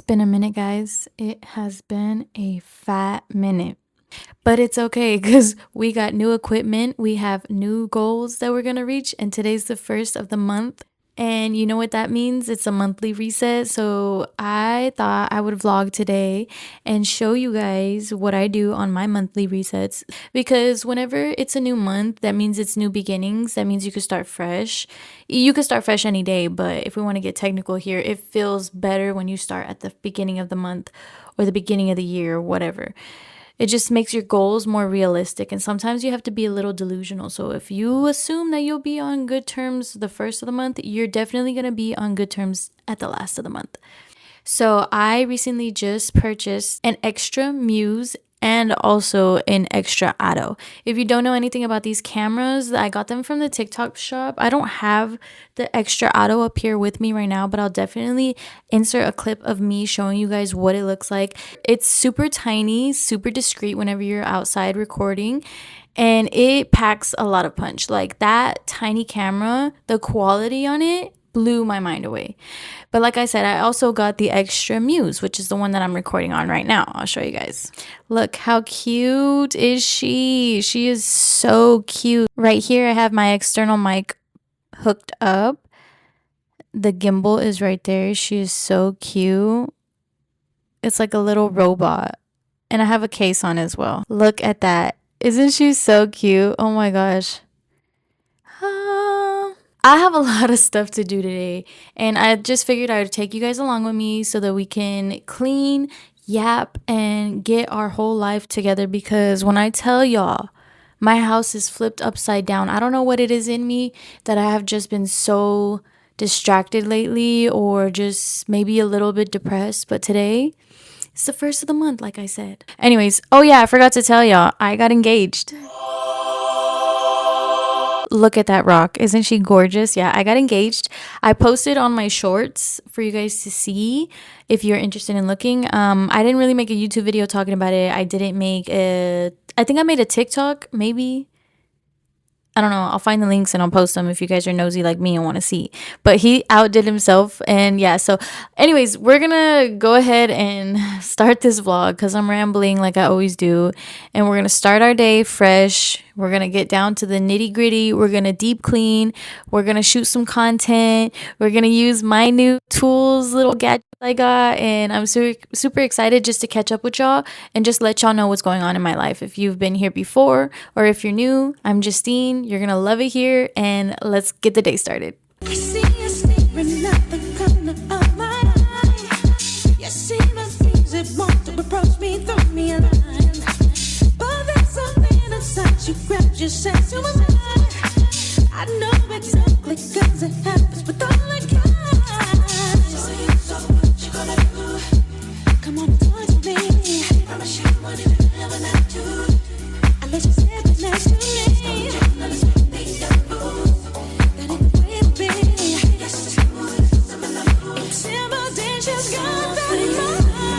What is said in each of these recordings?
been a minute, guys. It has been a fat minute. But it's okay because we got new equipment. We have new goals that we're going to reach. And today's the first of the month. And you know what that means? It's a monthly reset. So I thought I would vlog today and show you guys what I do on my monthly resets. Because whenever it's a new month, that means it's new beginnings. That means you could start fresh. You could start fresh any day. But if we want to get technical here, it feels better when you start at the beginning of the month or the beginning of the year or whatever. It just makes your goals more realistic. And sometimes you have to be a little delusional. So if you assume that you'll be on good terms the first of the month, you're definitely going to be on good terms at the last of the month. So I recently just purchased an extra Muse and also an extra Auto. If you don't know anything about these cameras, I got them from the TikTok shop. I don't have the extra Auto up here with me right now, but I'll definitely insert a clip of me showing you guys what it looks like. It's super tiny, super discreet whenever you're outside recording. And it packs a lot of punch. Like that tiny camera, the quality on it blew my mind away. But like I said, I also got the extra Muse, which is the one that I'm recording on right now. I'll show you guys. Look, how cute is she? She is so cute. Right here, I have my external mic hooked up. The gimbal is right there. She is so cute. It's like a little robot. And I have a case on as well. Look at that. Isn't she so cute? Oh my gosh. I have a lot of stuff to do today, and I just figured I would take you guys along with me so that we can clean, yap, and get our whole life together. Because when I tell y'all, my house is flipped upside down. I don't know what it is in me that I have just been so distracted lately, or just maybe a little bit depressed. But today, it's the first of the month, like I said. Anyways, oh yeah, I forgot to tell y'all, I got engaged. Look at that rock. Isn't she gorgeous? Yeah, I got engaged. I posted on my shorts for you guys to see if you're interested in looking. I didn't really make a YouTube video talking about it. I think I made a TikTok, maybe. I don't know. I'll find the links and I'll post them if you guys are nosy like me and want to see. But he outdid himself. And yeah, so anyways, we're going to go ahead and start this vlog because I'm rambling like I always do. And we're going to start our day fresh. We're going to get down to the nitty gritty. We're going to deep clean. We're going to shoot some content. We're going to use my new tools, little gadgets I got. And I'm super excited just to catch up with y'all and just let y'all know what's going on in my life. If you've been here before or if you're new, I'm Justine. You're going to love it here. And let's get the day started. I see you staring at the corner of my eye. You see the things that want to approach me, throw me a line. But there's something inside you, grab your sense to my mind. I know exactly cause it happens with all the guys. So what you gonna do? Come on and talk to me. I promise you won't even ever not do. I let you sit right next to me. Don't understand things that move. That ain't the way it be. Yes, it's smooth. Intimidation's got that mind.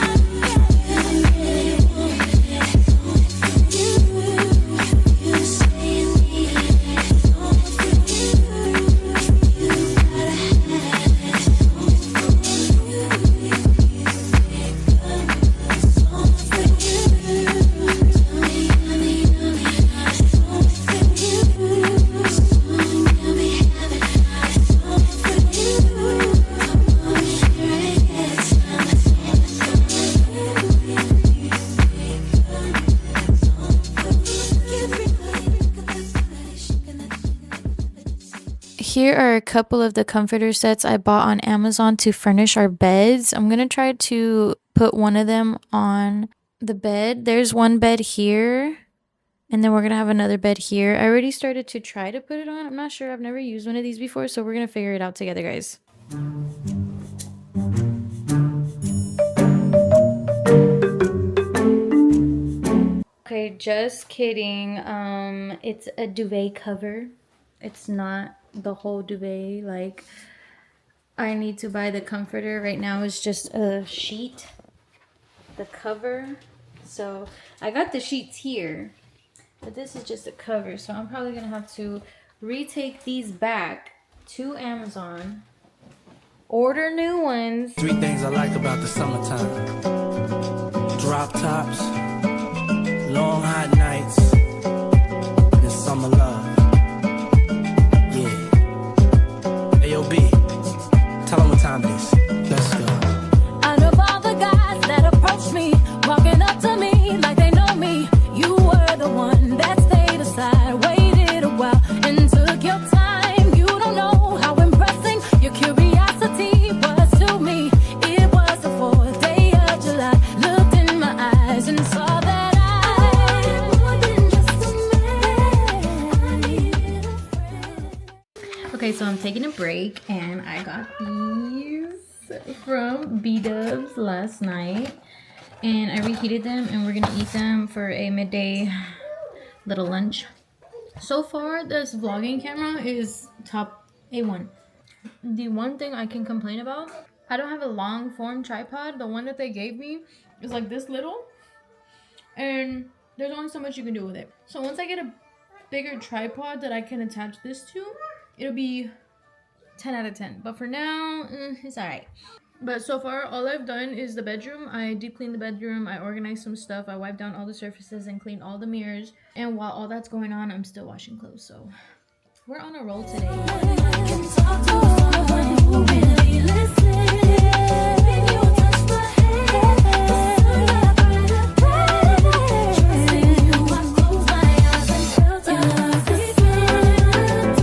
Here are a couple of the comforter sets I bought on Amazon to furnish our beds. I'm going to try to put one of them on the bed. There's one bed here, and then we're going to have another bed here. I already started to try to put it on. I'm not sure. I've never used one of these before, so we're going to figure it out together, guys. Okay, just kidding. It's a duvet cover. It's not the whole duvet. Like, I need to buy the comforter. Right now it's just a sheet, the cover. So I got the sheets here, but this is just a cover. So I'm probably gonna have to retake these back to Amazon Order new ones. 3 things I like about the summertime: drop tops, long hot nights, and summer love. Yeah. AOB, tell them what time it is. Let's go. Out of all the guys that approached me, walking up to me like they know me, you were the one that stayed aside, waited a while, and took your time. You don't know how impressing your curiosity was to me. It was the 4th day of July. Looked in my eyes and saw that I more than just a man. I needed a friend. Okay, so I'm taking a break and I got these from B-Dubs last night. And I reheated them and we're gonna eat them for a midday little lunch. So far, this vlogging camera is top A1. The one thing I can complain about, I don't have a long form tripod. The one that they gave me is like this little, and there's only so much you can do with it. So once I get a bigger tripod that I can attach this to, it'll be 10 out of 10. But for now, it's alright. But so far, all I've done is the bedroom. I deep cleaned the bedroom. I organized some stuff. I wiped down all the surfaces and cleaned all the mirrors. And while all that's going on, I'm still washing clothes. So we're on a roll today. Can talk to someone who really listens. You touch my hand, trusting you, I close my eyes and felt your love descend.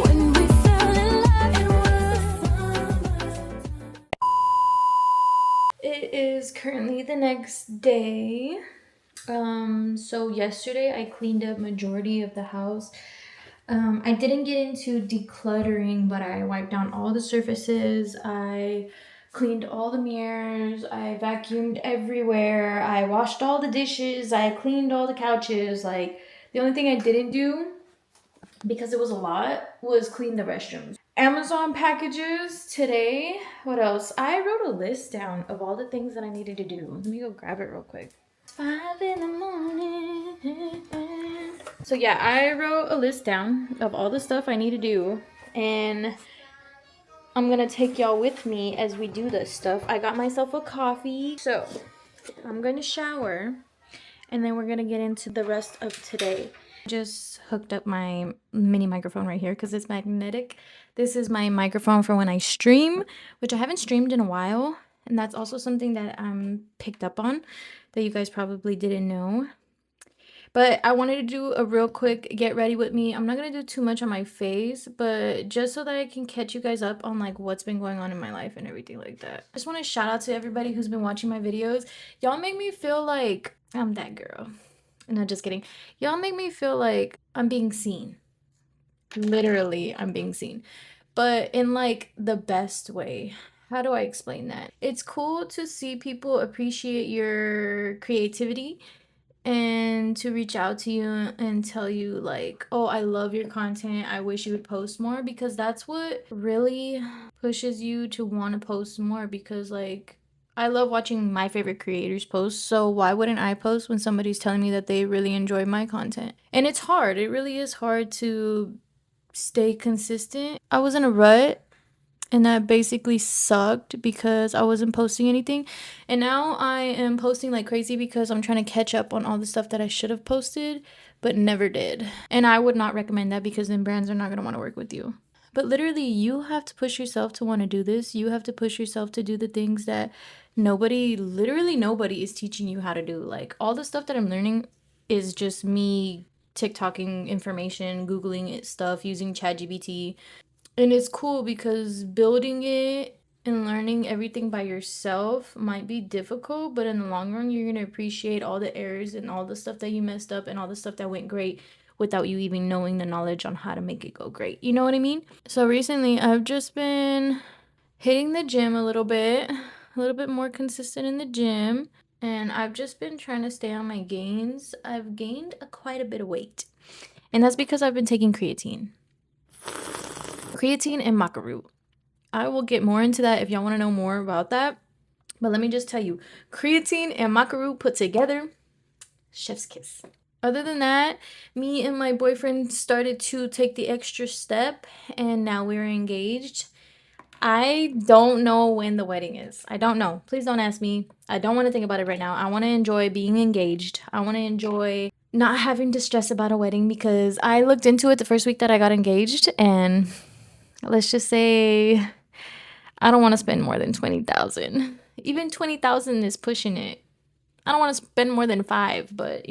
When we fell in love, it was summertime. It is currently the next day. So yesterday I cleaned up majority of the house. I didn't get into decluttering, but I wiped down all the surfaces. I cleaned all the mirrors. I vacuumed everywhere. I washed all the dishes. I cleaned all the couches. Like, the only thing I didn't do, because it was a lot, was clean the restrooms. Amazon packages today. What else? I wrote a list down of all the things that I needed to do. Let me go grab it real quick. It's 5 in the morning. So yeah, I wrote a list down of all the stuff I need to do, and I'm gonna take y'all with me as we do this stuff. I got myself a coffee. So I'm gonna shower, and then we're gonna get into the rest of today. Just hooked up my mini microphone right here because it's magnetic. This is my microphone for when I stream, which I haven't streamed in a while. And that's also something that I'm picked up on that you guys probably didn't know. But I wanted to do a real quick get ready with me. I'm not going to do too much on my face, but just so that I can catch you guys up on like what's been going on in my life and everything like that. I just want to shout out to everybody who's been watching my videos. Y'all make me feel like I'm that girl. No, just kidding. Y'all make me feel like I'm being seen. Literally, I'm being seen. But in like the best way. How do I explain that? It's cool to see people appreciate your creativity and to reach out to you and tell you like, oh, I love your content, I wish you would post more, because that's what really pushes you to want to post more. Because like, I love watching my favorite creators post, so why wouldn't I post when somebody's telling me that they really enjoy my content? And it's hard, it really is hard to stay consistent. I was in a rut, and that basically sucked because I wasn't posting anything. And now I am posting like crazy because I'm trying to catch up on all the stuff that I should have posted but never did. And I would not recommend that, because then brands are not going to want to work with you. But literally, you have to push yourself to want to do this. You have to push yourself to do the things that literally nobody is teaching you how to do. Like, all the stuff that I'm learning is just me TikToking information, Googling it stuff, using ChatGPT. And it's cool because building it and learning everything by yourself might be difficult, but in the long run, you're going to appreciate all the errors and all the stuff that you messed up and all the stuff that went great without you even knowing the knowledge on how to make it go great. You know what I mean? So recently, I've just been hitting the gym a little bit more consistent in the gym. And I've just been trying to stay on my gains. I've gained quite a bit of weight. And that's because I've been taking creatine and maca root. I will get more into that if y'all want to know more about that. But let me just tell you, creatine and maca root put together, chef's kiss. Other than that, me and my boyfriend started to take the extra step, and now we're engaged. I don't know when the wedding is. I don't know. Please don't ask me. I don't want to think about it right now. I want to enjoy being engaged. I want to enjoy not having to stress about a wedding because I looked into it the first week that I got engaged, and let's just say I don't want to spend more than 20,000. Even 20,000 is pushing it. I don't want to spend more than 5, but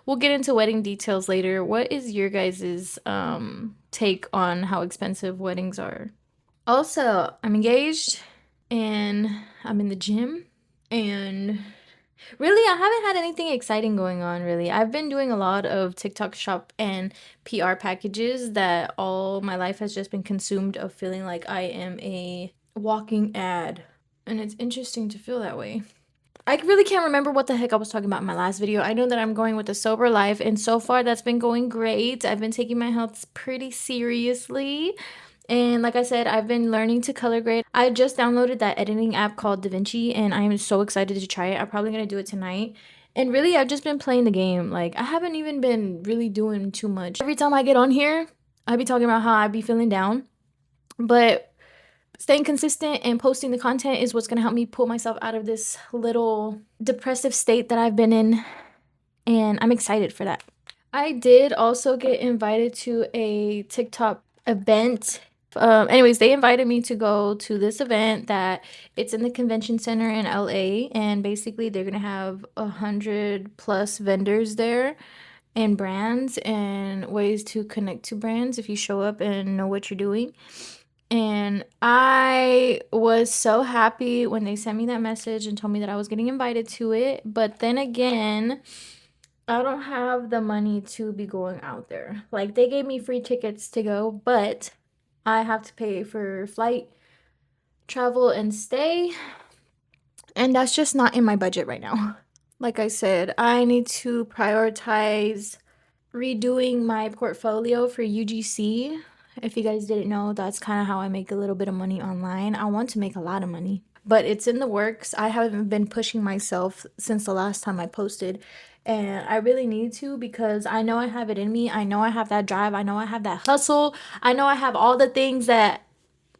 we'll get into wedding details later. What is your guys's take on how expensive weddings are? Also, I'm engaged and I'm in the gym, and really I haven't had anything exciting going on really. I've been doing a lot of TikTok shop and PR packages that all my life has just been consumed of feeling like I am a walking ad. And it's interesting to feel that way. I really can't remember what the heck I was talking about in my last video. I know that I'm going with a sober life, and so far that's been going great. I've been taking my health pretty seriously. And like I said, I've been learning to color grade. I just downloaded that editing app called DaVinci, and I am so excited to try it. I'm probably going to do it tonight. And really, I've just been playing the game. Like, I haven't even been really doing too much. Every time I get on here, I be talking about how I be feeling down. But staying consistent and posting the content is what's going to help me pull myself out of this little depressive state that I've been in, and I'm excited for that. I did also get invited to a TikTok event. Anyways, they invited me to go to this event that it's in the convention center in LA, and basically they're gonna have 100+ vendors there and brands and ways to connect to brands if you show up and know what you're doing. And I was so happy when they sent me that message and told me that I was getting invited to it. But then again, I don't have the money to be going out there. Like, they gave me free tickets to go, but I have to pay for flight, travel, and stay. And that's just not in my budget right now. Like I said, I need to prioritize redoing my portfolio for UGC. If you guys didn't know, that's kind of how I make a little bit of money online. I want to make a lot of money, but it's in the works. I haven't been pushing myself since the last time I posted, and I really need to because I know I have it in me. I know I have that drive. I know I have that hustle. I know I have all the things that,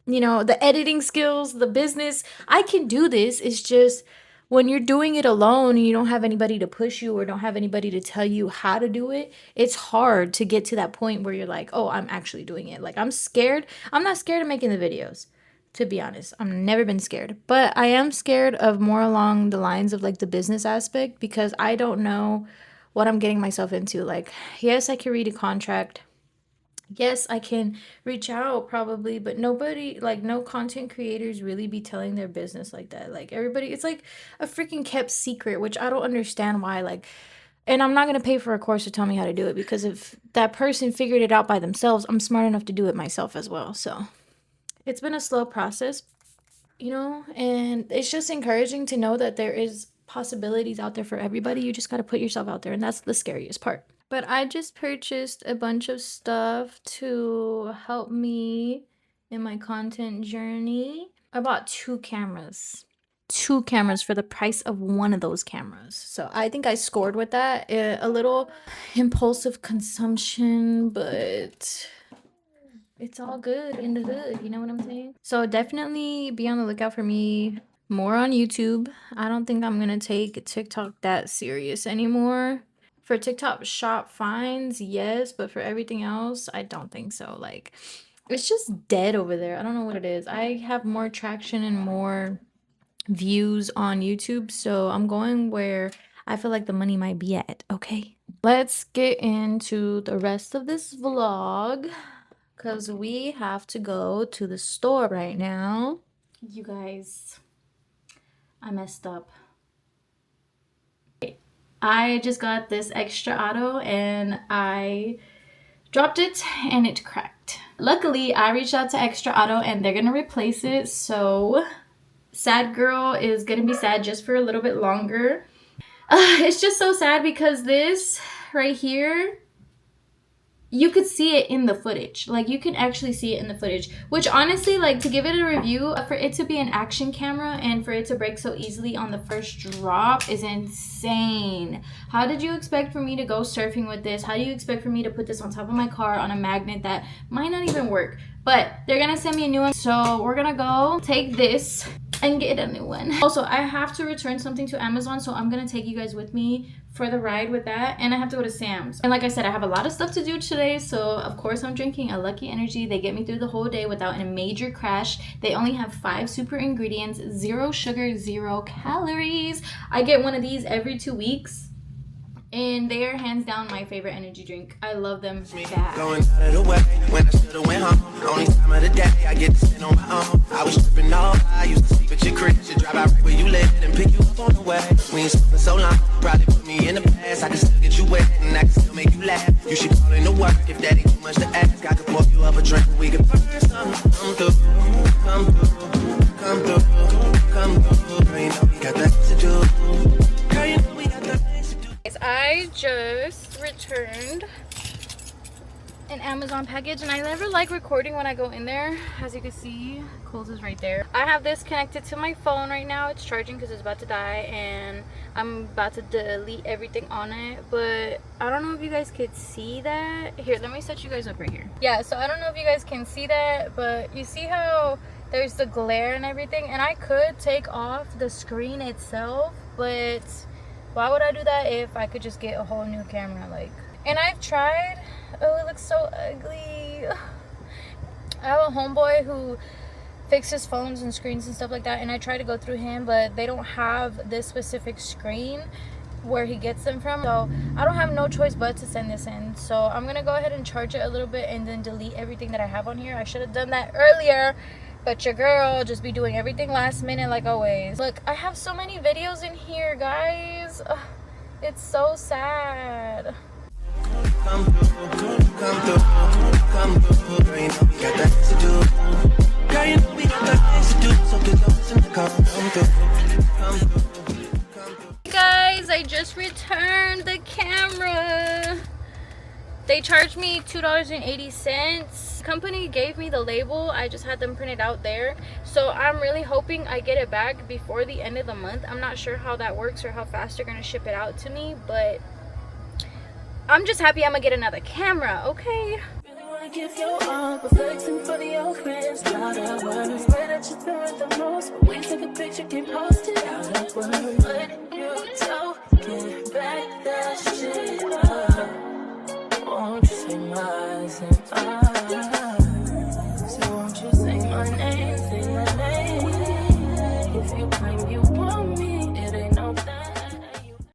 the editing skills, the business. I can do this. It's just when you're doing it alone and you don't have anybody to push you or don't have anybody to tell you how to do it, it's hard to get to that point where you're like, oh, I'm actually doing it. Like, I'm scared. I'm not scared of making the videos, to be honest. I've never been scared. But I am scared of more along the lines of like the business aspect because I don't know what I'm getting myself into. Like, yes, I can read a contract. Yes, I can reach out probably, but nobody, like, no content creators really be telling their business like that. Like, everybody, it's like a freaking kept secret, which I don't understand why. Like, and I'm not going to pay for a course to tell me how to do it because if that person figured it out by themselves, I'm smart enough to do it myself as well. So it's been a slow process, and it's just encouraging to know that there is possibilities out there for everybody. You just got to put yourself out there, and that's the scariest part. But I just purchased a bunch of stuff to help me in my content journey. I bought 2 cameras. 2 cameras for the price of one of those cameras. So I think I scored with that. A little impulsive consumption, but it's all good in the hood. You know what I'm saying? So definitely be on the lookout for me more on YouTube. I don't think I'm going to take TikTok that serious anymore. For TikTok shop finds, yes, but for everything else, I don't think so. Like, it's just dead over there. I don't know what it is. I have more traction and more views on YouTube, so I'm going where I feel like the money might be at, okay? Let's get into the rest of this vlog because we have to go to the store right now. You guys, I messed up. I just got this extra auto and I dropped it and it cracked. Luckily, I reached out to Extra Auto and they're gonna replace it. So sad girl is gonna be sad just for a little bit longer. It's just so sad because this right here, you could see it in the footage. Like, you can actually see it in the footage, which honestly, like, to give it a review, for it to be an action camera and for it to break so easily on the first drop is insane. How did you expect for me to go surfing with this? How do you expect for me to put this on top of my car on a magnet that might not even work? But they're gonna send me a new one, so we're gonna go take this and get a new one. Also, I have to return something to Amazon, so I'm gonna take you guys with me for the ride with that, and I have to go to Sam's. And like I said, I have a lot of stuff to do today, so of course I'm drinking a Lucky Energy. They get me through the whole day without a major crash. They only have 5 super ingredients, 0 sugar, 0 calories. I get one of these every 2 weeks, and they are hands down my favorite energy drink. I love them bad. Going out of the way when I should've went home. Only time of the day I get to sit on my own. I was tripping all I used to sleep at your crib. Should drive out right where you live and pick you up on the way. We ain't spoken so long, probably put me in the past. I can still get you wet and I can still make you laugh. You should call in to work if that ain't too much to ask. I could pour you up a drink and we could burn something. Come through, come through, come through, come through. Girl, you know we got that to do. Girl, you know we got that to do. I just returned an Amazon package, and I never like recording when I go in there. As you can see, Kohl's is right there. I have this connected to my phone right now. It's charging because it's about to die, and I'm about to delete everything on it, but I don't know if you guys could see that. Here, let me set you guys up right here. Yeah, so I don't know if you guys can see that, but you see how there's the glare and everything, and I could take off the screen itself, but why would I do that if I could just get a whole new camera? Like, and I've tried. Oh, it looks so ugly. I have a homeboy who fixes phones and screens and stuff like that, and I try to go through him, but they don't have this specific screen where he gets them from, so I don't have no choice but to send this in. So I'm gonna go ahead and charge it a little bit and then delete everything that I have on here. I should have done that earlier, but your girl just be doing everything last minute like always. Look, I have so many videos in here, guys. Ugh, it's so sad. Come through, come through, come through. Girl, you know we got that to do. Girl, you know we got that to do. So get your ass in the car. Come through, come through, come through. Guys, I just returned the camera. They charged me $2.80. Company gave me the label. I just had them printed out there. So I'm really hoping I get it back before the end of the month. I'm not sure how that works or how fast they're gonna ship it out to me, but I'm just happy I'm gonna get another camera, okay? Really wanna give your all, perfecting for the old friends. Not at work. Swear that you feel it the most, but we take a picture, get posted out at work. But you talking back that shit up. Won't you say my, say my? So won't you say my name, say my name? If you claim you want